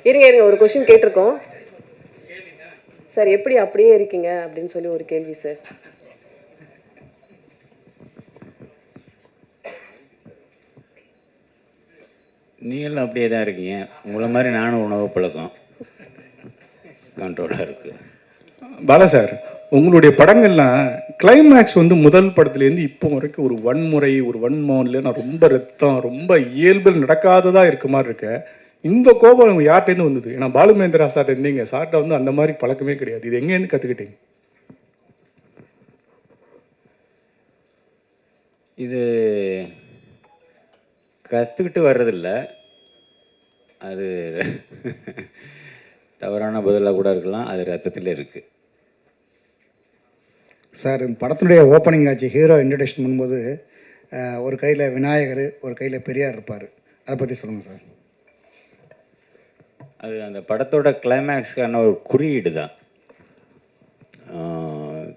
இருங்க ஒரு கொஸ்டின் கேட்டிருக்கோம் சார். எப்படி அப்படியே இருக்கீங்க அப்படின்னு சொல்லி ஒரு கேள்வி சார். நீங்களும் அப்படியே தான் இருக்கீங்க. உங்களை மாதிரி நானும் உணவு பழக்கம் கண்ட்ரோலாக இருக்குது. பாலா சார், உங்களுடைய படங்கள்லாம் கிளைமேக்ஸ் வந்து முதல் படத்துலேருந்து இப்போ வரைக்கும் ஒரு வன்முறை, ஒரு வன்மம் இல்லைன்னா ரொம்ப ரத்தம், ரொம்ப இயல்பில் நடக்காததாக இருக்க மாதிரி இருக்க. இந்த கோபம் யார்கிட்டேருந்து வந்தது? ஏன்னா பாலுமேந்திரா சார்ட்ட இருந்தீங்க, சார்ட்ட வந்து அந்த மாதிரி பழக்கமே கிடையாது. இது எங்கேருந்து கற்றுக்கிட்டீங்க? இது கற்றுக்கிட்டு வர்றதில்ல, அது தவறான பதிலாக கூட இருக்கலாம். அது ரத்தத்தில் இருக்குது சார். இந்த படத்துடைய ஓப்பனிங் ஆச்சு, ஹீரோ இன்ட்ரடக்ஷன் பண்ணும்போது ஒரு கையில் விநாயகர், ஒரு கையில் பெரியார் இருப்பார். அதை பற்றி சொல்லுங்கள் சார். அது அந்த படத்தோட கிளைமேக்ஸ்க்கான ஒரு குறியீடு தான்.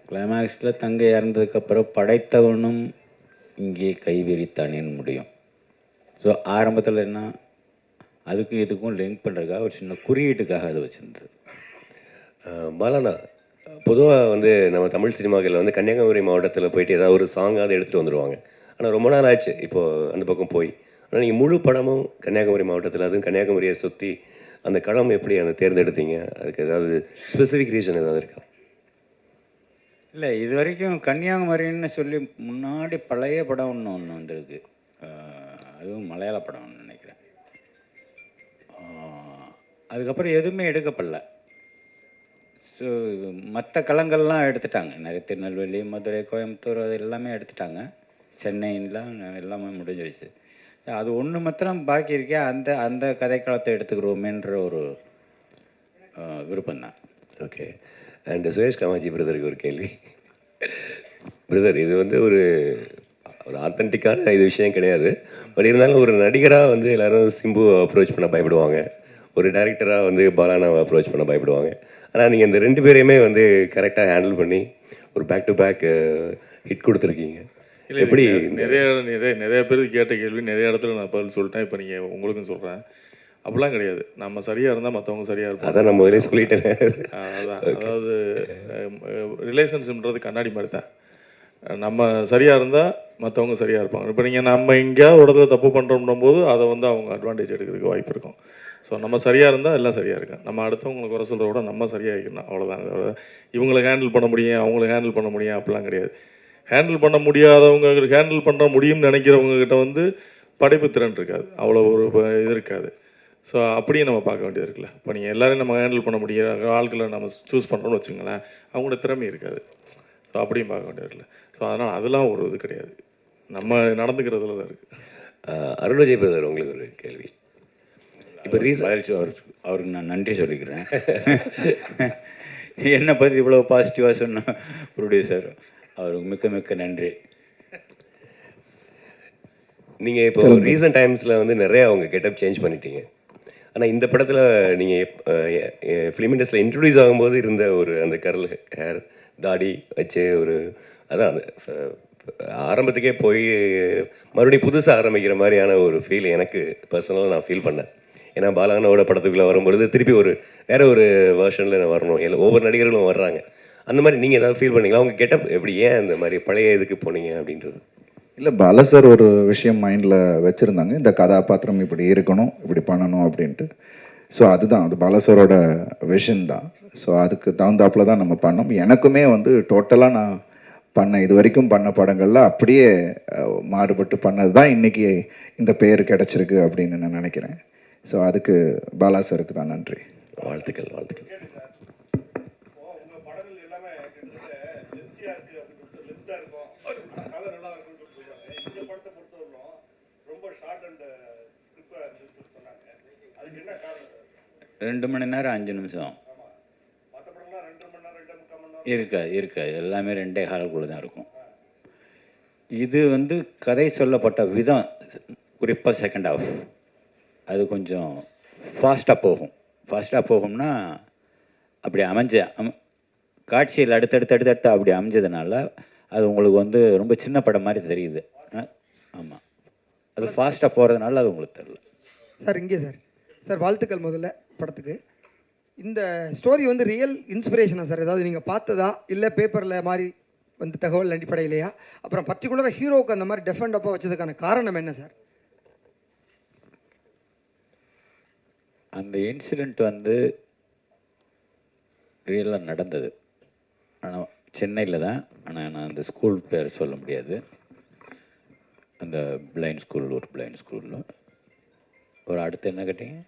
கிளைமேக்ஸில் தங்கை இறந்ததுக்கப்புறம் படைத்தவனும் இங்கே கைவிரித்தானேன்னு முடியும். ஸோ ஆரம்பத்தில் என்ன அதுக்கும் இதுக்கும் லிங்க் பண்ணுறதுக்காக ஒரு சின்ன குறியீட்டுக்காக அது வச்சுருந்தது. பாலாண்ணா, பொதுவாக வந்து நம்ம தமிழ் சினிமாக்களில் வந்து கன்னியாகுமரி மாவட்டத்தில் போயிட்டு ஏதாவது ஒரு சாங்காவது எடுத்துகிட்டு வந்துடுவாங்க. ஆனால் ரொம்ப நாள் ஆச்சு இப்போது அந்த பக்கம் போய். ஆனால் நீங்கள் முழு படமும் கன்னியாகுமரி மாவட்டத்தில், அதுவும் கன்னியாகுமரியை சுற்றி அந்த களம் எப்படி அந்த தேர்ந்தெடுத்தீங்க? அதுக்கு ஏதாவது ஸ்பெசிஃபிக் ரீசன் ஏதாவது இருக்கா? இல்லை, இது வரைக்கும் கன்னியாகுமரின்னு சொல்லி முன்னாடி பழைய படம் ஒன்று வந்திருக்கு. அதுவும் மலையாள படம் ஒன்று நினைக்கிறேன். அதுக்கப்புறம் எதுவுமே எடுக்கப்படல. ஸோ மற்ற களங்கள்லாம் எடுத்துட்டாங்க. நிறைய திருநெல்வேலி, மதுரை, கோயம்புத்தூர் அது எல்லாமே எடுத்துட்டாங்க. சென்னைலாம் எல்லாமே முடிஞ்சிருச்சு. அது ஒன்று மாத்திரம் பாக்கி இருக்கே, அந்த அந்த கதைக்களத்தை எடுத்துக்கிறோமேன்ற ஒரு விருப்பம்தான். ஓகே. அண்ட் சுரேஷ் காமாஜி பிரதருக்கு ஒரு கேள்வி. பிரதர், இது வந்து ஒரு ஆத்தென்டிக்கான இது விஷயம் கிடையாது. பட் இருந்தாலும் ஒரு நடிகராக வந்து எல்லோரும் சிம்பு அப்ரோச் பண்ண பயப்படுவாங்க, ஒரு டைரக்டராக வந்து பாலானாவை அப்ரோச் பண்ண பயப்படுவாங்க. ஆனால் நீங்கள் இந்த ரெண்டு பேரையுமே வந்து கரெக்டாக ஹேண்டில் பண்ணி ஒரு பேக் டு பேக் ஹிட் கொடுத்துருக்கீங்க. இல்லை, எப்படி நிறைய பேருக்கு கேட்ட கேள்வி நிறைய இடத்துல நான் பதில் சொல்லிட்டேன். இப்போ நீங்கள் உங்களுக்கும் சொல்கிறேன், அப்படிலாம் கிடையாது. நம்ம சரியாக இருந்தால் மற்றவங்க சரியாக இருப்பாங்க. அதான் நான் முதலே சொல்லிட்டேன். அதான், அதாவது ரிலேஷன்ஷிப்ன்றது கண்ணாடி மாதிரி தான். நம்ம சரியாக இருந்தால் மற்றவங்க சரியாக இருப்பாங்க. இப்போ நீங்கள் நம்ம எங்கேயாவது இடத்துல தப்பு பண்ணுறோம் போது அதை வந்து அவங்க அட்வான்டேஜ் எடுக்கிறதுக்கு வாய்ப்பு இருக்கும். ஸோ நம்ம சரியாக இருந்தால் எல்லாம் சரியாக இருக்கும். நம்ம அடுத்தவங்களை குறை சொல்கிறத விட நம்ம சரியாக இருக்கணும், அவ்வளோதான். இவங்களை ஹேண்டில் பண்ண முடியும், அவங்கள ஹேண்டில் பண்ண முடியும் அப்படிலாம் கிடையாது. ஹேண்டில் பண்ண முடியாதவங்க ஹேண்டில் பண்ண முடியும்னு நினைக்கிறவங்ககிட்ட வந்து படைப்பு திறன் இருக்காது, அவ்வளோ ஒரு இது இருக்காது. ஸோ அப்படியே நம்ம பார்க்க வேண்டியது இருக்குல்ல. இப்போ நீங்கள் எல்லோரையும் நம்ம ஹேண்டில் பண்ண முடியாத ஆட்களை நம்ம சூஸ் பண்ணுறோன்னு வச்சுங்களேன், அவங்களோட திறமை இருக்காது. ஸோ அப்படியும் பார்க்க வேண்டியது இருக்குல்ல. ஸோ அதனால் அதெல்லாம் ஒரு இது கிடையாது, நம்ம நடந்துக்கிறதுல தான் இருக்குது. அருணஜய் பிரதர், உங்களுக்கு ஒரு கேள்வி. இப்போ அவருக்கு நான் நன்றி சொல்லிக்கிறேன். என்னை பற்றி இவ்வளோ பாசிட்டிவாக சொன்ன ப்ரொடியூசர், அவருக்கு மிக்க மிக்க நன்றி. நீங்கள் இப்போ ரீசன்ட் டைம்ஸில் வந்து நிறையா அவங்க கெட்டப் சேஞ்ச் பண்ணிட்டீங்க. ஆனால் இந்த படத்தில் நீங்கள் ஃபிலிம் இண்டஸ்ட்ரியில் இன்ட்ரடியூஸ் ஆகும்போது இருந்த ஒரு அந்த கர்ல் ஹேர், தாடி வச்சு ஒரு அதான் அந்த ஆரம்பத்துக்கே போய் மறுபடியும் புதுசாக ஆரம்பிக்கிற மாதிரியான ஒரு ஃபீல் எனக்கு பர்சனலாக நான் ஃபீல் பண்ணேன். ஏன்னா பாலானாவோட படத்துக்குள்ளே வரும்பொழுது திருப்பி ஒரு வேறு ஒரு வெர்ஷனில் நான் வரணும், இல்லை ஒவ்வொரு நடிகர்களும் வர்றாங்க. அந்த மாதிரி நீங்கள் ஏதாவது ஃபீல் பண்ணீங்களா? அவங்க கெட்டப் எப்படி, ஏன் அந்த மாதிரி பழைய இதுக்கு போனீங்க அப்படின்றது? இல்லை, பாலா சார் ஒரு விஷயம் மைண்டில் வச்சுருந்தாங்க, இந்த கதாபாத்திரம் இப்படி இருக்கணும், இப்படி பண்ணணும் அப்படின்ட்டு. ஸோ அதுதான், அது பாலா சாரோட விஷன் தான். ஸோ அதுக்கு தகுந்தாப்பில் தான் நம்ம பண்ணோம். எனக்குமே வந்து டோட்டலாக நான் இது வரைக்கும் பண்ண படங்களில் அப்படியே மாறுபட்டு பண்ணது தான் இன்றைக்கி இந்த பேர் கிடச்சிருக்கு அப்படின்னு நான் நினைக்கிறேன். ஸோ அதுக்கு பாலா சாருக்கு தான் நன்றி. வாழ்த்துக்கள், வாழ்த்துக்கள். ரெண்டு மணி நேரம் 5 நிமிஷம் இருக்காது. எல்லாமே 2.25 தான் இருக்கும். இது வந்து கதை சொல்லப்பட்ட விதம், குறிப்பாக செகண்ட் ஹாஃப், அது கொஞ்சம் ஃபாஸ்ட்டாக போகும்னா அப்படி காட்சியில் அடுத்தடுத்து அப்படி அமைஞ்சதுனால அது உங்களுக்கு வந்து ரொம்ப சின்ன படம் மாதிரி தெரியுது. ஆமாம், அது ஃபாஸ்ட்டாக போகிறதுனால அது உங்களுக்கு தெரியல. சார் இங்கே சார் சார் வாழ்த்துக்கள் முதல்ல படத்துக்கு. இந்த ஸ்டோரி வந்து ரியல் இன்ஸ்பிரேஷனா சார்? ஏதாவது நீங்கள் பார்த்ததா இல்லை பேப்பரில் மாதிரி வந்து தகவல் அடிப்படையிலையா? அப்புறம் பர்டிகுலராக ஹீரோவுக்கு அந்த மாதிரி டெஃபண்ட் அப்பா வச்சதுக்கான காரணம் என்ன சார்? அந்த இன்சிடெண்ட் வந்து ரியலாக நடந்தது. ஆனால் சென்னையில் தான். ஆனால் நான் அந்த ஸ்கூல் பேர் சொல்ல முடியாது. அந்த பிளைண்ட் ஸ்கூல், ஒரு பிளைண்ட் ஸ்கூலில். ஒரு அடுத்து என்ன கேட்டீங்க?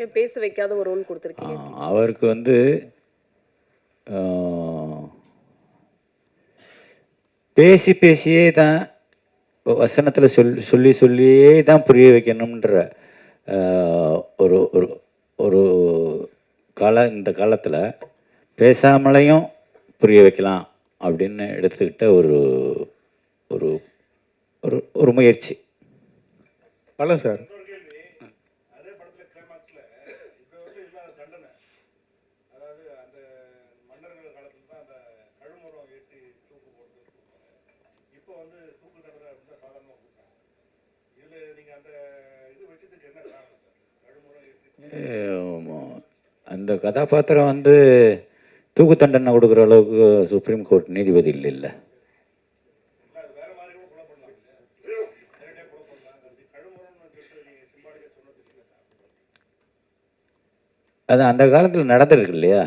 ஏன் பேச வைக்காத ஒரு ரோல் கொடுத்துருக்கீங்க? அவருக்கு வந்து பேசியே தான் வசனத்தில் சொல்லியே தான் புரிய வைக்கணுன்ற ஒரு ஒரு ஒரு இந்த காலத்தில் பேசாமலையும் புரிய வைக்கலாம் அப்படின்னு எடுத்துக்கிட்ட ஒரு ஒரு ஒரு ஒரு முயற்சி. பல சார். அந்த கதாபாத்திரம் வந்து தூக்கு தண்டனை கொடுக்குற அளவுக்கு சுப்ரீம் கோர்ட் நீதிபதி இல்லை. அது அந்த காலத்தில் நடந்திருக்கு இல்லையா?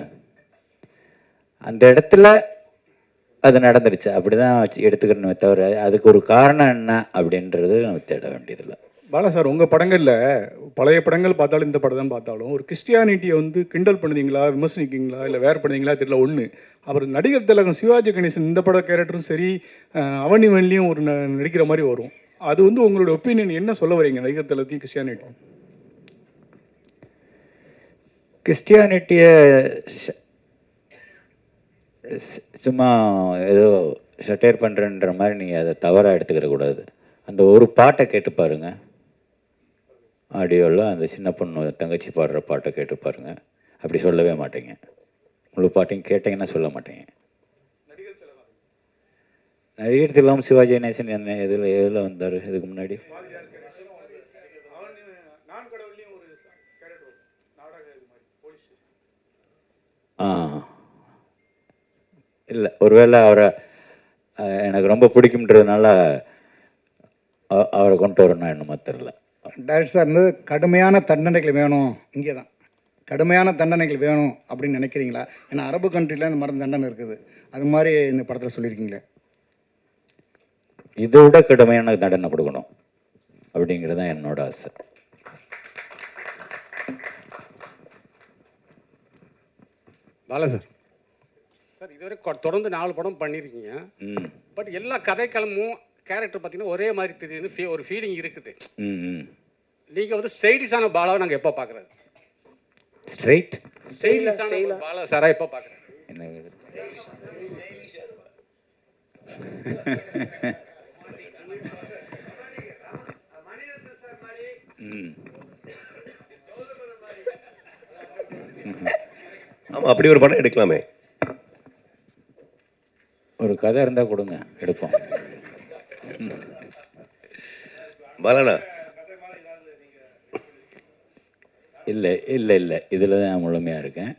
அந்த இடத்துல அது நடந்துருச்சு, அப்படிதான் எடுத்துக்கணுமே தவிர அதுக்கு ஒரு காரணம் என்ன அப்படின்றது நம்ம தேட வேண்டியதில்லை. பாலா சார், உங்கள் படங்களில் பழைய படங்கள் பார்த்தாலும் இந்த படம் தான் பார்த்தாலும் ஒரு கிறிஸ்டியானிட்டியை வந்து கிண்டல் பண்ணுவீங்களா, விமர்சனிக்கிங்களா, இல்லை வேறு பண்ணுவீங்களா தெரியல. ஒன்று, அப்புறம் நடிகர் திலகம் சிவாஜி கணேசன் இந்த பட கேரக்டரும் சரி, அவனி வன்லியும் ஒரு நடிக்கிற மாதிரி வரும். அது வந்து உங்களோட ஒப்பீனியன் என்ன சொல்ல வரீங்க நடிகர் திலகத்தையும் கிறிஸ்டியானிட்டி? கிறிஸ்டியானிட்டியை சும்மா ஏதோ சட்டையர் பண்ணுறன்ற மாதிரி நீங்கள் அதை தவறாக எடுத்துக்கிற கூடாது. அந்த ஒரு பாட்டை கேட்டு பாருங்க, ஆடியோவில் அந்த சின்ன பொண்ணு தங்கச்சி பாடுற பாட்டை கேட்டு பாருங்க. அப்படி சொல்லவே மாட்டீங்க. முழு பாட்டையும் கேட்டிங்கன்னா சொல்ல மாட்டீங்க. நடிகர் திலகம் சிவாஜி கணேசன் என்ன எதில் வந்தார் இதுக்கு முன்னாடி? இல்லை, ஒருவேளை அவரை எனக்கு ரொம்ப பிடிக்கும்ன்றதுனால அவரை கொண்டு வரணும் என்னமோ தெரில. டைரக்டர் சார் வந்து கடுமையான தண்டனைகள் வேணும், இங்கே தான் கடுமையான தண்டனைகள் வேணும் அப்படின்னு நினைக்கிறீங்களா? ஏன்னா அரபு கண்ட்ரியில் இந்த மாதிரி தண்டனை இருக்குது, அது மாதிரி இந்த படத்தில் சொல்லியிருக்கீங்களே. இதை விட கடுமையான தண்டனை கொடுக்கணும் அப்படிங்கிறது தான் என்னோட ஆசை. பாலா சார், சார் இதுவரை தொடர்ந்து 4 படம் பண்ணியிருக்கீங்க. பட் எல்லா கதைக்களமும் கேரக்டர் பார்த்தீங்கன்னா ஒரே மாதிரி தெரியுதுன்னு ஒரு ஃபீலிங் இருக்குது. நீங்கள் வந்து ஸ்ட்ரெயிட்டிஸான பாலாவை நாங்கள் எப்போ பார்க்குறது? ஸ்ட்ரெயிட்டிஸான பாலா சாரா எப்போ பார்க்குறது? என்ன ஆமாம், அப்படி ஒரு படம் எடுக்கலாமே. ஒரு கதை இருந்தால் கொடுங்க, எடுப்போம். பாலாண்ணா, இல்லை இல்லை இல்லை, இதில் தான் முழுமையாக இருக்கேன்.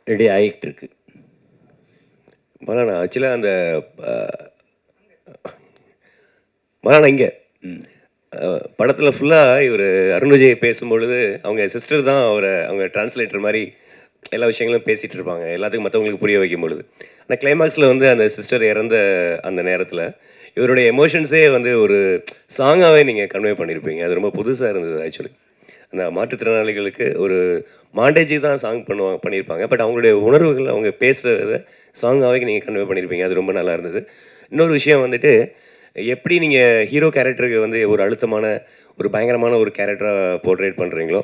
ரெடி ஆகிட்டு இருக்கு. பாலாண்ணா ஆக்சுவலாக அந்த பாலாண்ணா இங்கே படத்தில் ஃபுல்லாக இவர் அருண் விஜய் பேசும்பொழுது அவங்க சிஸ்டர் தான் அவங்க டிரான்ஸ்லேட்டர் மாதிரி எல்லா விஷயங்களும் பேசிகிட்டு இருப்பாங்க, எல்லாத்துக்கும் மற்றவங்களுக்கு புரிய வைக்கும் பொழுது. ஆனால் கிளைமேக்ஸில் வந்து அந்த சிஸ்டர் இறந்த அந்த நேரத்தில் இவருடைய எமோஷன்ஸே வந்து ஒரு சாங்காகவே நீங்கள் கன்வே பண்ணியிருப்பீங்க. அது ரொம்ப புதுசாக இருந்தது. ஆக்சுவலி அந்த மாற்றுத்திறனாளிகளுக்கு ஒரு மாண்டேஜி தான் சாங் பண்ணியிருப்பாங்க. பட் அவங்களுடைய உணர்வுகள் அவங்க பேசுகிறத சாங்காகவே நீங்கள் கன்வே பண்ணியிருப்பீங்க. அது ரொம்ப நல்லா இருந்தது. இன்னொரு விஷயம் வந்துட்டு, எப்படி நீங்கள் ஹீரோ கேரக்டருக்கு வந்து ஒரு அழுத்தமான ஒரு பயங்கரமான ஒரு கேரக்டராக போர்ட்ரேட் பண்ணுறீங்களோ,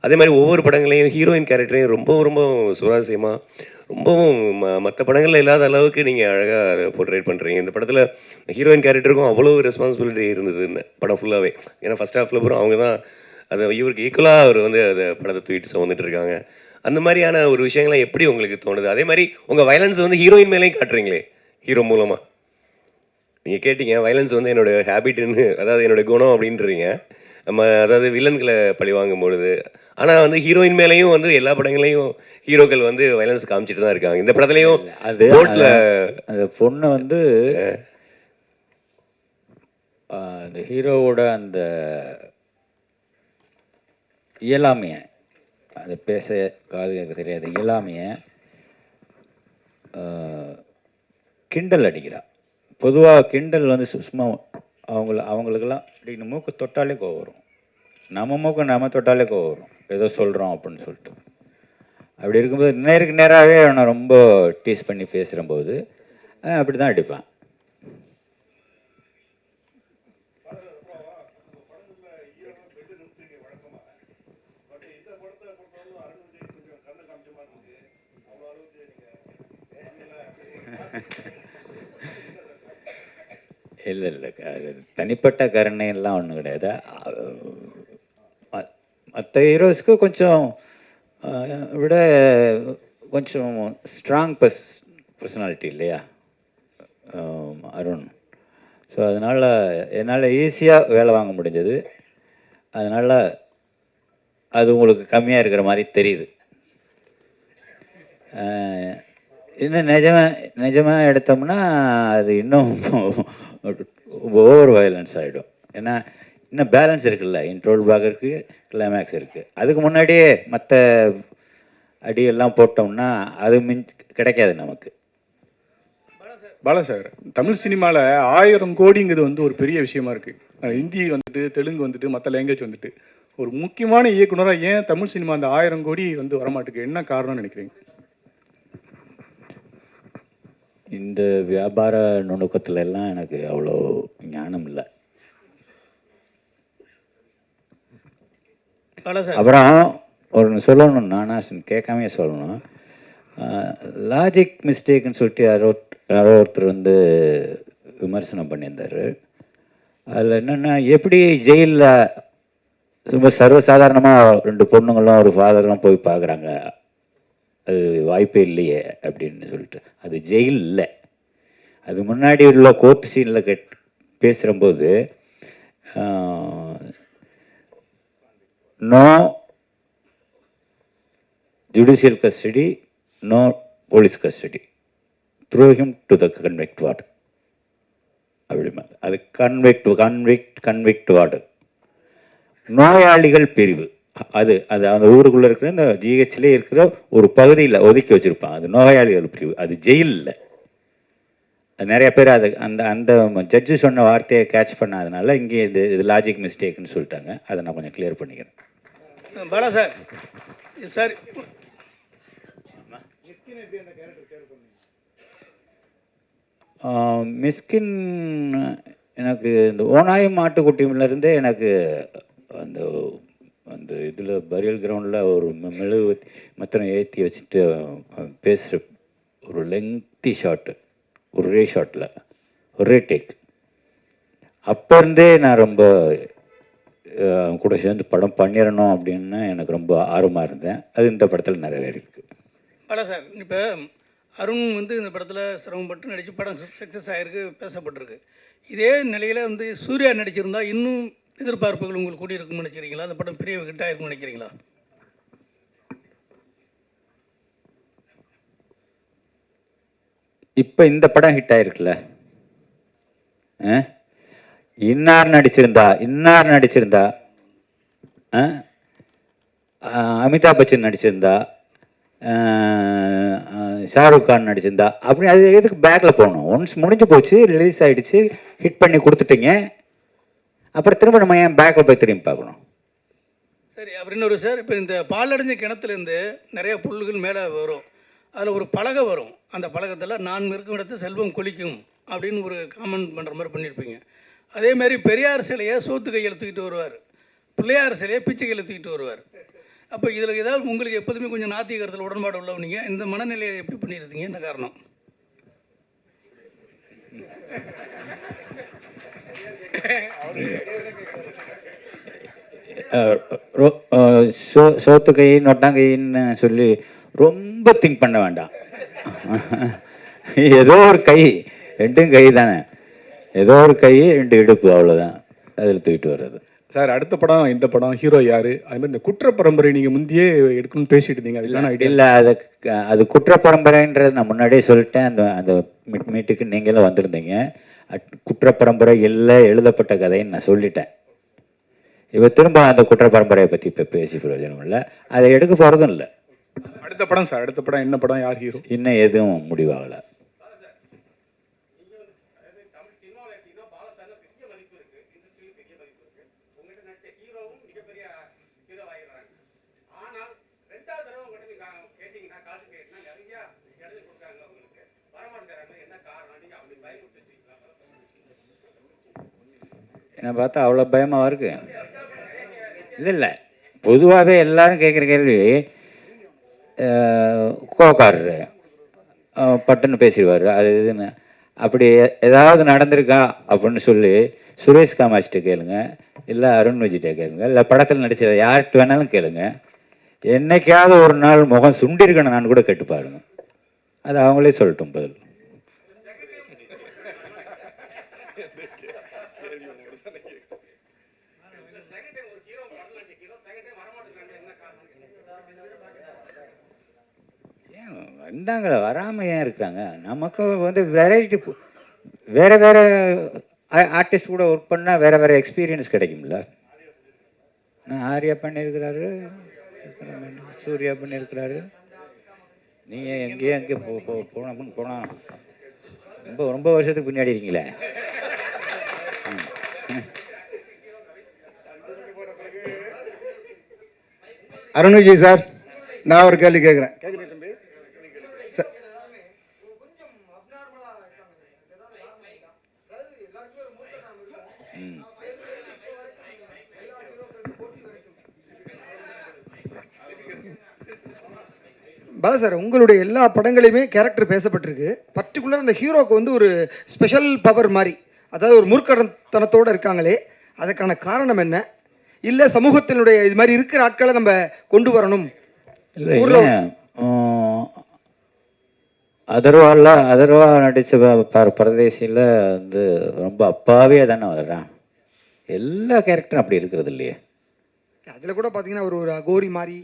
அதே மாதிரி ஒவ்வொரு படங்களையும் ஹீரோயின் கேரக்டரையும் ரொம்ப ரொம்ப சுவாரஸ்யமாக, ரொம்பவும் மற்ற படங்களில் இல்லாத அளவுக்கு நீங்கள் அழகாக போர்ட்ரேட் பண்ணுறீங்க. இந்த படத்தில் ஹீரோயின் கேரக்டருக்கும் அவ்வளோ ரெஸ்பான்சிபிலிட்டி இருந்ததுன்னு படம் ஃபுல்லாகவே. ஏன்னா ஃபஸ்ட் ஹாஃபில் பூரா அவங்க தான் அதை இவருக்கு ஈக்குவலாக அவர் வந்து அதை படத்தை தூக்கிட்டு சுமந்துட்டு இருக்காங்க. அந்த மாதிரியான ஒரு விஷயங்கள்லாம் எப்படி உங்களுக்கு தோணுது? அதே மாதிரி உங்கள் வயலன்ஸ் வந்து ஹீரோயின் மேலேயும் காட்டுறீங்களே ஹீரோ மூலமாக. நீங்கள் கேட்டீங்க வயலன்ஸ் வந்து என்னோட ஹேபிட்னு, அதாவது என்னோட குணம் அப்படின்றீங்க. நம்ம அதாவது வில்லன்களை பழி வாங்கும் பொழுது, ஆனால் வந்து ஹீரோயின் மேலேயும் வந்து எல்லா படங்களையும் ஹீரோக்கள் வந்து வயலன்ஸ் காமிச்சிட்டு தான் இருக்காங்க. இந்த படத்துலையும் அது போட்டில் அந்த பொண்ணு வந்து அந்த ஹீரோவோட அந்த இயலாமையை, அது பேச காது கேட்க தெரியாத இயலாமையை கிண்டல் அடிக்கிறா. பொதுவாக கிண்டல் வந்து சும்மா அவங்களுக்கெல்லாம் அப்படின்னு மூக்கு தொட்டாலே கோவம் வரும். நம்ம மூக்கு நம்ம தொட்டாலே கோவம் வரும், ஏதோ சொல்கிறோம் அப்படின்னு சொல்லிட்டு. அப்படி இருக்கும்போது நேருக்கு நேராகவே அவனை ரொம்ப டீஸ் பண்ணி பேசுகிறம்போது அப்படி தான் அடிப்பான். இல்லை இல்லை, அது தனிப்பட்ட கருணையெல்லாம் ஒன்றும் கிடையாது. மற்ற ஹீரோஸ்க்கு கொஞ்சம் விட கொஞ்சம் ஸ்ட்ராங் பர்சனாலிட்டி இல்லையா அருண். ஸோ அதனால் என்னால் ஈஸியாக வேலை வாங்க முடிஞ்சது. அதனால் அது உங்களுக்கு கம்மியாக இருக்கிற மாதிரி தெரியுது. இன்னும் நிஜமாக எடுத்தோம்னா அது இன்னும் ஓவர் வயலன்ஸ் ஆகிடும். ஏன்னா இன்னும் பேலன்ஸ் இருக்குல்ல, இன்ட்ரோல் பிளாக் இருக்குது, கிளைமேக்ஸ் இருக்குது. அதுக்கு முன்னாடியே மற்ற அடியெல்லாம் போட்டோம்னா அது கிடைக்காது நமக்கு. பாலா சார், தமிழ் சினிமாவில் 1000 கோடிங்கிறது வந்து ஒரு பெரிய விஷயமா இருக்குது. ஹிந்தி வந்துட்டு, தெலுங்கு வந்துட்டு, மற்ற லாங்குவேஜ் வந்துட்டு, ஒரு முக்கியமான இயக்குனராக ஏன் தமிழ் சினிமா அந்த 1000 கோடி வந்து வரமாட்டுக்கு என்ன காரணம்னு நினைக்கிறீங்க? இந்த வியாபார நுணுக்கத்துல எல்லாம் எனக்கு அவ்வளோ ஞானம் இல்லை. அப்புறம் ஒரு சொல்லணும், நானாசன் கேட்காமே சொல்லணும். லாஜிக் மிஸ்டேக்குன்னு சொல்லிட்டு யாரோ ஒருத்தர் வந்து விமர்சனம் பண்ணியிருந்தார். அதில் என்னென்னா, எப்படி ஜெயிலில் ரொம்ப சர்வசாதாரணமாக 2 பொண்ணுங்களும் ஒரு ஃபாதரும் போய் பார்க்குறாங்க, அது வாய்ப்பே இல்லையே அப்படின்னு சொல்லிட்டு. அது ஜெயில் இல்லை, அது முன்னாடி உள்ள கோர்ட் சீனில் பேசுகிறம்போது no judicial custody, no police custody, throw him to the convict ward அப்படிமா. அது கன்விக்ட் வார்டு, நோயாளிகள் பிரிவு. அது அந்த ஊருக்குள்ளே இருக்கிற இந்த ஜிஹெச்லேயே இருக்கிற ஒரு பகுதியில் ஒதுக்கி வச்சுருப்பான், அது நோயாளிகள் பிரிவு, அது ஜெயில் இல்லை. அது நிறைய பேர் அது அந்த ஜட்ஜு சொன்ன வார்த்தையை கேட்ச் பண்ணாதனால இங்கே இது லாஜிக் மிஸ்டேக்குன்னு சொல்லிட்டாங்க. அதை நான் கொஞ்சம் கிளியர் பண்ணிக்கிறேன். பாலா சார், சார் மிஸ்கின் எனக்கு இந்த ஓனாயும் மாட்டுக்குட்டியிலேருந்தே எனக்கு அந்த அந்த இதில் பரியல் கிரவுண்டில் ஒரு மெழுகு மத்திரம் ஏற்றி வச்சுட்டு பேசுகிற ஒரு லெங்க்தி ஷாட்டு, ஒரே ஷாட்டில் ஒரே டேக், அப்போ இருந்தே நான் ரொம்ப கூட சேர்ந்து படம் பண்ணிடணும் அப்படின்னு எனக்கு ரொம்ப ஆர்வமாக இருந்தேன். அது இந்த படத்தில் நிறைவேறிருக்கு. பாலா சார், இப்போ அருண் வந்து இந்த படத்தில் சிரமப்பட்டு நடித்து படம் சக்ஸஸ் ஆகிருக்கு, பேசப்பட்டிருக்கு. இதே நிலையில் வந்து சூர்யா நடிச்சிருந்தா இன்னும் எதிர்பார்ப்புகள் உங்களுக்கு கூடி இருக்கும்னு நினைக்கிறீங்களா? அந்த படம் பெரிய ஹிட் ஆகிருக்கும்னு நினைக்கிறீங்களா? இப்போ இந்த படம் ஹிட் ஆகிருக்குல்ல, இன்னார் நடிச்சிருந்தா அமிதாப் பச்சன் நடிச்சிருந்தா, ஷாருக் கான் நடிச்சிருந்தா, அப்படி அது எதுக்கு பேக்கில் போகணும்? ஒன்ஸ் முடிஞ்சு போச்சு, ரிலீஸ் ஆகிடுச்சு, ஹிட் பண்ணி கொடுத்துட்டீங்க, அப்புறம் திரும்ப நம்ம ஏன் பேக்கில் போய் திரும்பி பார்க்கணும்? சரி, அப்படின்னு ஒரு சார், இப்போ இந்த பாலடைஞ்ச கிணத்துலேருந்து நிறைய புல்லுகள் மேலே வரும், அதில் ஒரு பலகை வரும், அந்த பலகத்தில் நான் இருக்கும் இடத்து செல்வம் கொளிக்கும் அப்படின்னு ஒரு காமெண்ட் பண்ணுற மாதிரி பண்ணியிருப்பீங்க. அதேமாதிரி பெரியார் சிலையை சோத்து கையில் தூக்கிட்டு வருவார், பிள்ளையார் சிலையை பிச்சை கையில் தூக்கிட்டு வருவார். அப்போ இதில் ஏதாவது உங்களுக்கு எப்போதுமே கொஞ்சம் நாத்திகரத்தில் உடன்பாடு உள்ளவங்க, இந்த மனநிலையை எப்படி பண்ணியிருந்தீங்க? என்ன காரணம்? சோத்து கை நொட்டாங்கைன்னு சொல்லி ரொம்ப திங்க் பண்ண வேண்டாம். ஏதோ ஒரு கை, 2 கை தானே. ஏதோ ஒரு கை 2 இடுப்பு அவ்வளோதான், அதில் தூக்கிட்டு வர்றது. சார் அடுத்த படம் இந்த படம் ஹீரோ யாரு? அது மாதிரி இந்த குற்ற பரம்பரை நீங்கள் முந்தையே எடுக்கணும்னு பேசிட்டு இருந்தீங்க, அதுக்கான ஐடியா இல்லை, அது குற்ற பரம்பரைன்றது நான் முன்னாடியே சொல்லிட்டேன். அந்த மீட்டுக்கு நீங்களும் வந்திருந்தீங்க. குற்ற பரம்பரை இல்லை, எழுதப்பட்ட கதைன்னு நான் சொல்லிட்டேன். இப்போ திரும்ப அந்த குற்ற பரம்பரையை பற்றி இப்போ பேசி பிரயோஜனம் இல்லை, அதை எடுக்க போகிறதும் இல்லை. அடுத்த படம் சார், அடுத்த படம் என்ன படம், யார் ஹீரோ? இன்னும் எதுவும் முடிவாகலை. என்னை பார்த்தா அவ்வளோ பயமாக இருக்கு. இல்லை, பொதுவாகவே எல்லாரும் கேட்குற கேள்வி, கோக்காரரு பட்டுன்னு பேசிடுவார் அது இதுன்னு. அப்படி ஏதாவது நடந்திருக்கா அப்படின்னு சொல்லி சுரேஷ் காமாட்சிட்ட கேளுங்க, இல்லை அருண் விஜய்கிட்ட கேளுங்க, இல்லை படத்தில் நடிச்ச யார்கிட்ட வேணாலும் கேளுங்க. என்னைக்காவது ஒரு நாள் முகம் சுண்டிருக்கணும் நான் கூட கேட்டு பாருங்க, அது அவங்களே சொல்லட்டும் பதில். வந்தாங்களே, வராமல் ஏன் இருக்கிறாங்க? நமக்கு வந்து வெரைட்டி, வேறு வேறு ஆர்டிஸ்ட் கூட ஒர்க் பண்ணால் வேறு வேறு எக்ஸ்பீரியன்ஸ் கிடைக்கும்ல. ஆர்யா பண்ணியிருக்கிறாரு, சூர்யா பண்ணியிருக்கிறாரு. நீங்கள் எங்கேயும் எங்கே போனால் ரொம்ப வருஷத்துக்கு பின்னாடி இருக்கீங்களே. அருண் விஜய் சார், நான் ஒரு கேள்வி கேட்குறேன். பாலா சார், உங்களுடைய எல்லா படங்களையுமே கேரக்டர் பேசப்பட்டிருக்கு. பர்டிகுலர் அந்த ஹீரோக்கு வந்து ஒரு ஸ்பெஷல் பவர் மாதிரி, அதாவது ஒரு முற்கடத்தனத்தோடு இருக்காங்களே, அதுக்கான காரணம் என்ன? இல்லை சமூகத்தினுடைய இது மாதிரி இருக்கிற ஆட்களை நம்ம கொண்டு வரணும்? இல்லை, அதர்வா நடித்த பரதேசியில் வந்து ரொம்ப அப்பாவே தானே வர்றான். எல்லா கேரக்டரும் அப்படி இருக்கிறது இல்லையே. அதில் கூட பார்த்தீங்கன்னா ஒரு அகோரி மாதிரி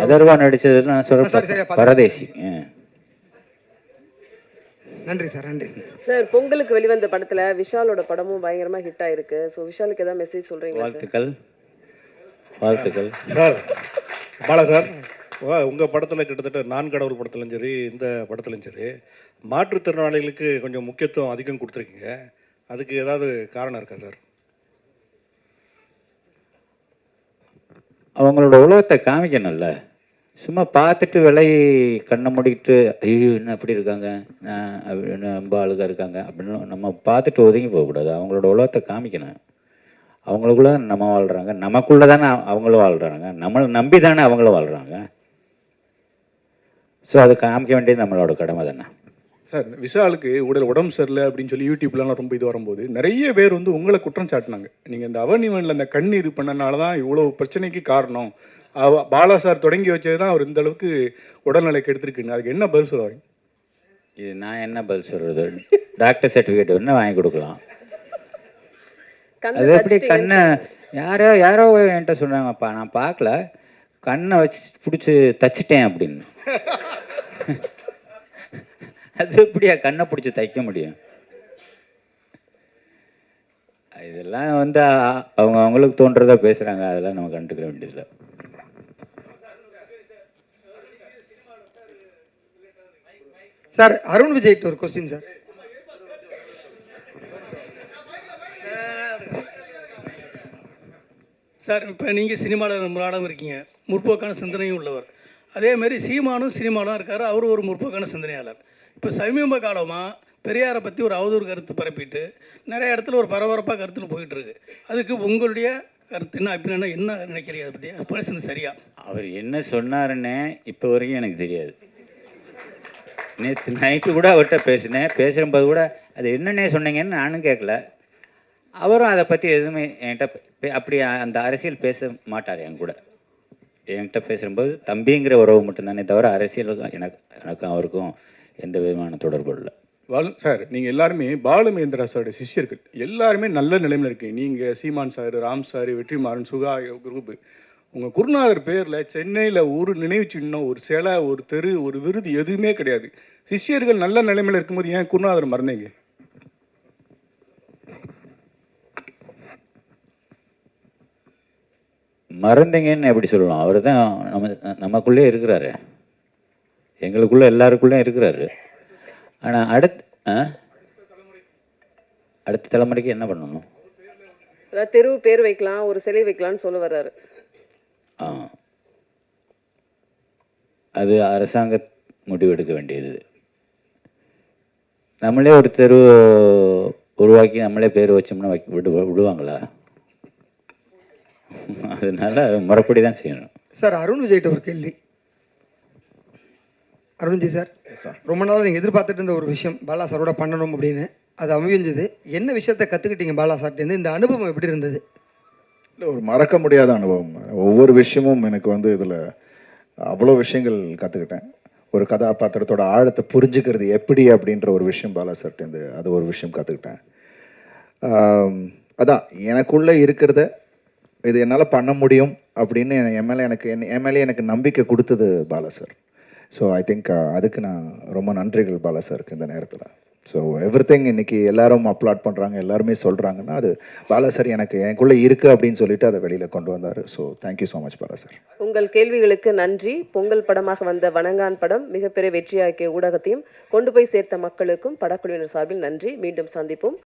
அதர்வா நடிச்சது நான் சொல்றேன் பரதேசி. நன்றி சார், நன்றி சார். பொங்கலுக்கு வெளிவந்த படத்துல விஷாலோட படமும் பயங்கரமா ஹிட் ஆயிருக்கு. ஸோ விஷாலுக்கு ஏதாவது மெசேஜ் சொல்றீங்களா? வாழ்த்துக்கள் சார். பாலா சார், உங்கள் படத்தில் கிட்டத்தட்ட நான் கடவுள் படத்துலையும் சரி, இந்த படத்துலையும் சரி, மாற்றுத்திறனாளிகளுக்கு கொஞ்சம் முக்கியத்துவம் அதிகம் கொடுத்துருக்கீங்க. அதுக்கு ஏதாவது காரணம் இருக்கா சார்? அவங்களோட உலகத்தை காமிக்கணும்ல. சும்மா பார்த்துட்டு விலை கண்ணை மூடிக்கிட்டு ஐயோ என்ன அப்படி இருக்காங்க, ரொம்ப அழுகாக இருக்காங்க அப்படின்னு நம்ம பார்த்துட்டு ஒதுங்கி போகக்கூடாது. அவங்களோட உலகத்தை காமிக்கணும். அவங்களுக்குள்ள நம்ம வாழ்கிறாங்க, நமக்குள்ளே தானே அவங்களும் வாழ்கிறாங்க, நம்மளை நம்பி தானே அவங்களும் வாழ்கிறாங்க. ஸோ அது காமிக்க வேண்டியது நம்மளோட கடமை தானே. சார், விஷாலுக்கு உடம்பு சரியில்லை அப்படின்னு சொல்லி யூடியூப்லாம் ரொம்ப இது வரும்போது நிறைய பேர் வந்து உங்களை குற்றம் சாட்டினாங்க. நீங்கள் இந்த அவனிவனில் அந்த கண் இது பண்ணனால தான் இவ்வளோ பிரச்சனைக்கு காரணம். பாலா சார் தொடங்கி வச்சது தான் அவர் இந்த அளவுக்கு உடல்நிலைக்கு எடுத்துருக்குன்னு. அதுக்கு என்ன பதில் சொல்லுவாங்க? இது நான் என்ன பதில் சொல்கிறது? டாக்டர் சர்டிஃபிகேட் என்ன வாங்கி கொடுக்கலாம். அது எப்படி கண்ணை யாரோ என்கிட்ட சொன்னாங்கப்பா, நான் பார்க்கல, கண்ணை வச்சு பிடிச்சி தச்சிட்டேன் அப்படின்னு. அது எப்படியா கண்ணை பிடிச்சி தைக்க முடியும்? இதெல்லாம் வந்து அவங்களுக்கு தோன்றதா பேசுகிறாங்க, அதெல்லாம் நம்ம கண்டுக்கிற வேண்டியதில்லை. சார், அருண் விஜய்க்கு ஒரு கொஸ்டின் சார். சார், இப்போ நீங்கள் சினிமாவில் ரொம்ப நாளாக இருக்கீங்க, முற்போக்கான சிந்தனையும் உள்ளவர். அதேமாரி சீமானும் சினிமாலாம் இருக்கார், அவரும் ஒரு முற்போக்கான சிந்தனையாளர். இப்போ சமீப காலமாக பெரியாரை பற்றி ஒரு அவதூறு கருத்து பரப்பிட்டு நிறைய இடத்துல ஒரு பரபரப்பாக கருத்தில் போயிட்டுருக்கு. அதுக்கு உங்களுடைய கருத்து என்ன, அப்படின்னா என்ன நினைக்கிறீங்க அதை பற்றி? பேசுனது சரியா? அவர் என்ன சொன்னாருன்னு இப்போ வரைக்கும் எனக்கு தெரியாது. நேற்று நைட்டு கூட அவர்கிட்ட பேசுகிறம்போது கூட அது என்னென்ன சொன்னீங்கன்னு நானும் கேட்கல. அவரும் அதை பற்றி எதுவுமே என்கிட்ட அப்படி அந்த அரசியல் பேச மாட்டார். என்கிட்ட பேசும்போது தம்பிங்கிற உறவு மட்டும்தானே தவிர அரசியல் எனக்கும் அவருக்கும் எந்த விதமான தொடர்பு இல்லை. சார் நீங்கள் எல்லாருமே பாலுமகேந்திரா சாரோட சிஷ்யர்கள் எல்லாருமே நல்ல நிலைமையில் இருக்கீங்க. நீங்கள் சீமான் சார், ராம் சார், வெற்றிமாறன், சுகா குரூப். உங்கள் குருநாதர் பேரில் சென்னையில் ஒரு நினைவு சின்னம், ஒரு சிலை, ஒரு தெரு, ஒரு விருது எதுவுமே கிடையாது. சிஷ்யர்கள் நல்ல நிலைமையில் இருக்கும்போது ஏன் குருநாதர் மறந்தீங்க? மறந்தீங்கன்னு எப்படி சொல்லலாம்? அவர் தான் நமக்குள்ளே இருக்கிறாரு, எங்களுக்குள்ளே எல்லாருக்குள்ளே இருக்கிறாரு. ஆனால் அடுத்த தலைமுறைக்கு என்ன பண்ணணும்? அதாவது தெருவு பேர் வைக்கலாம், ஒரு சிலை வைக்கலாம்னு சொல்ல வர்றாரு. அது அரசாங்க முடிவெடுக்க வேண்டியது. நம்மளே ஒரு தெரு உருவாக்கி நம்மளே பேர் வச்சோம்னா விடுவாங்களா? அதனால முறைப்படி தான் செய்யணும். சார் அருண் விஜய்கிட்ட ஒரு கேள்வி. அருண்ஜி சார், ரொம்ப நாளாக நீங்கள் எதிர்பார்த்துட்டு இருந்த ஒரு விஷயம் பாலா சாரோட பண்ணணும் அப்படின்னு, அது அமைஞ்சது. என்ன விஷயத்தை கற்றுக்கிட்டீங்க பாலா சார்ட்டேருந்து? இந்த அனுபவம் எப்படி இருந்தது? இல்லை, ஒரு மறக்க முடியாத அனுபவம். ஒவ்வொரு விஷயமும் எனக்கு வந்து இதில் அவ்வளோ விஷயங்கள் கற்றுக்கிட்டேன். ஒரு கதாபாத்திரத்தோட ஆழத்தை புரிஞ்சுக்கிறது எப்படி அப்படின்ற ஒரு விஷயம் பாலா சார்ட்டேருந்து அது ஒரு விஷயம் கற்றுக்கிட்டேன். அதான் எனக்குள்ளே இருக்கிறத இது என்னால் பண்ண முடியும் அப்படின்னு என் மேலே எனக்கு நம்பிக்கை கொடுத்தது Bala sir. So I think அதுக்கு நான் ரொம்ப நன்றிகள் பாலா சாருக்கு இந்த நேரத்தில். ஸோ எவ்ரிதிங் இன்னைக்கு எல்லாரும் அப்லாட் பண்ணுறாங்க, எல்லாருமே சொல்கிறாங்கன்னா அது பாலா சார் எனக்குள்ளே இருக்குது அப்படின்னு சொல்லிட்டு அதை வெளியில் கொண்டு வந்தார். So thank you so much Bala sir. உங்கள் கேள்விகளுக்கு நன்றி. பொங்கல் படமாக வந்த வணங்கான் படம் மிகப்பெரிய வெற்றியாக்கிய ஊடகத்தையும் கொண்டு போய் சேர்த்த மக்களுக்கும் படக்குழுவினர் சார்பில் நன்றி. மீண்டும் சந்திப்போம்.